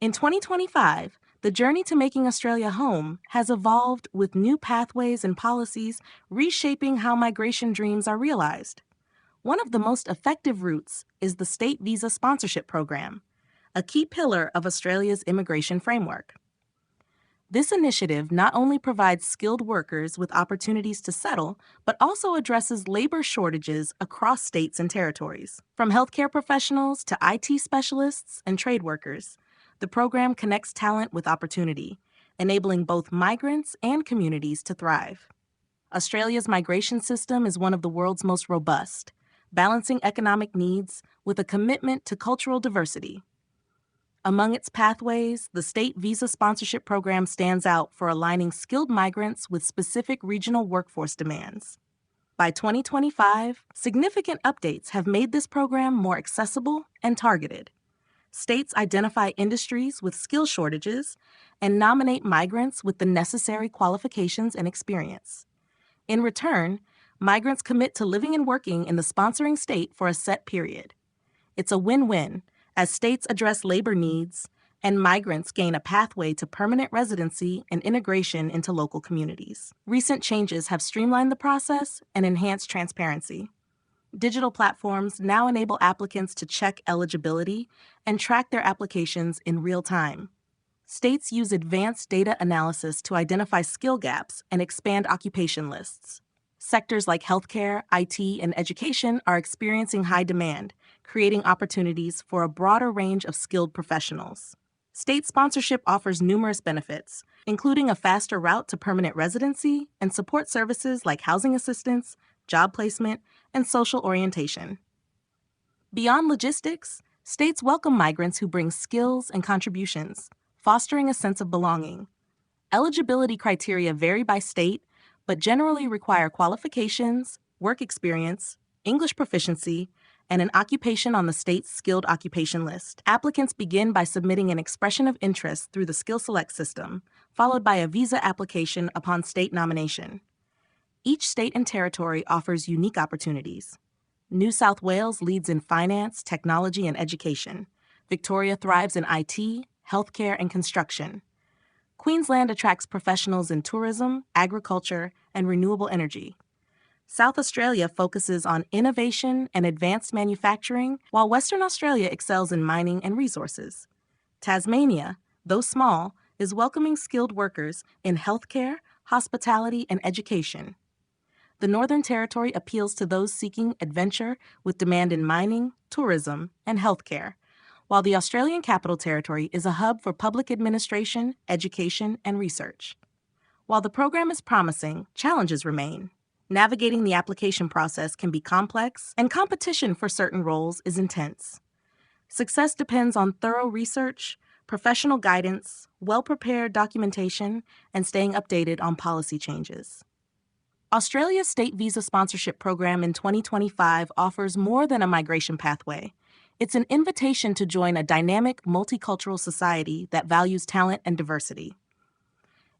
In 2025, the journey to making Australia home has evolved with new pathways and policies reshaping how migration dreams are realized. One of the most effective routes is the State Visa Sponsorship Program, a key pillar of Australia's immigration framework. This initiative not only provides skilled workers with opportunities to settle, but also addresses labor shortages across states and territories. From healthcare professionals to IT specialists and trade workers, the program connects talent with opportunity, enabling both migrants and communities to thrive. Australia's migration system is one of the world's most robust, balancing economic needs with a commitment to cultural diversity. Among its pathways, the State Visa Sponsorship Program stands out for aligning skilled migrants with specific regional workforce demands. By 2025, significant updates have made this program more accessible and targeted. States identify industries with skill shortages and nominate migrants with the necessary qualifications and experience. In return, migrants commit to living and working in the sponsoring state for a set period. It's a win-win, as states address labor needs and migrants gain a pathway to permanent residency and integration into local communities. Recent changes have streamlined the process and enhanced transparency. Digital platforms now enable applicants to check eligibility and track their applications in real time. States use advanced data analysis to identify skill gaps and expand occupation lists. Sectors like healthcare, IT, and education are experiencing high demand, creating opportunities for a broader range of skilled professionals. State sponsorship offers numerous benefits, including a faster route to permanent residency and support services like housing assistance, job placement, and social orientation. Beyond logistics, states welcome migrants who bring skills and contributions, fostering a sense of belonging. Eligibility criteria vary by state, but generally require qualifications, work experience, English proficiency, and an occupation on the state's skilled occupation list. Applicants begin by submitting an expression of interest through the Skill Select system, followed by a visa application upon state nomination. Each state and territory offers unique opportunities. New South Wales leads in finance, technology, and education. Victoria thrives in IT, healthcare, and construction. Queensland attracts professionals in tourism, agriculture, and renewable energy. South Australia focuses on innovation and advanced manufacturing, while Western Australia excels in mining and resources. Tasmania, though small, is welcoming skilled workers in healthcare, hospitality, and education. The Northern Territory appeals to those seeking adventure with demand in mining, tourism, and healthcare, while the Australian Capital Territory is a hub for public administration, education, and research. While the program is promising, challenges remain. Navigating the application process can be complex, and competition for certain roles is intense. Success depends on thorough research, professional guidance, well-prepared documentation, and staying updated on policy changes. Australia's State Visa Sponsorship Program in 2025 offers more than a migration pathway. It's an invitation to join a dynamic, multicultural society that values talent and diversity.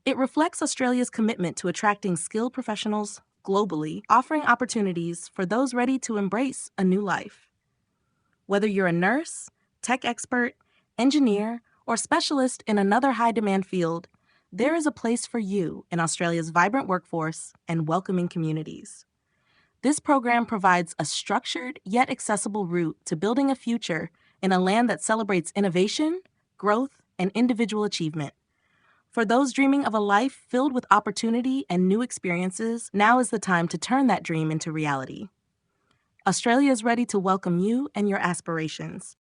It reflects Australia's commitment to attracting skilled professionals globally, offering opportunities for those ready to embrace a new life. Whether you're a nurse, tech expert, engineer, or specialist in another high-demand field, there is a place for you in Australia's vibrant workforce and welcoming communities. This program provides a structured yet accessible route to building a future in a land that celebrates innovation, growth, and individual achievement. For those dreaming of a life filled with opportunity and new experiences, now is the time to turn that dream into reality. Australia is ready to welcome you and your aspirations.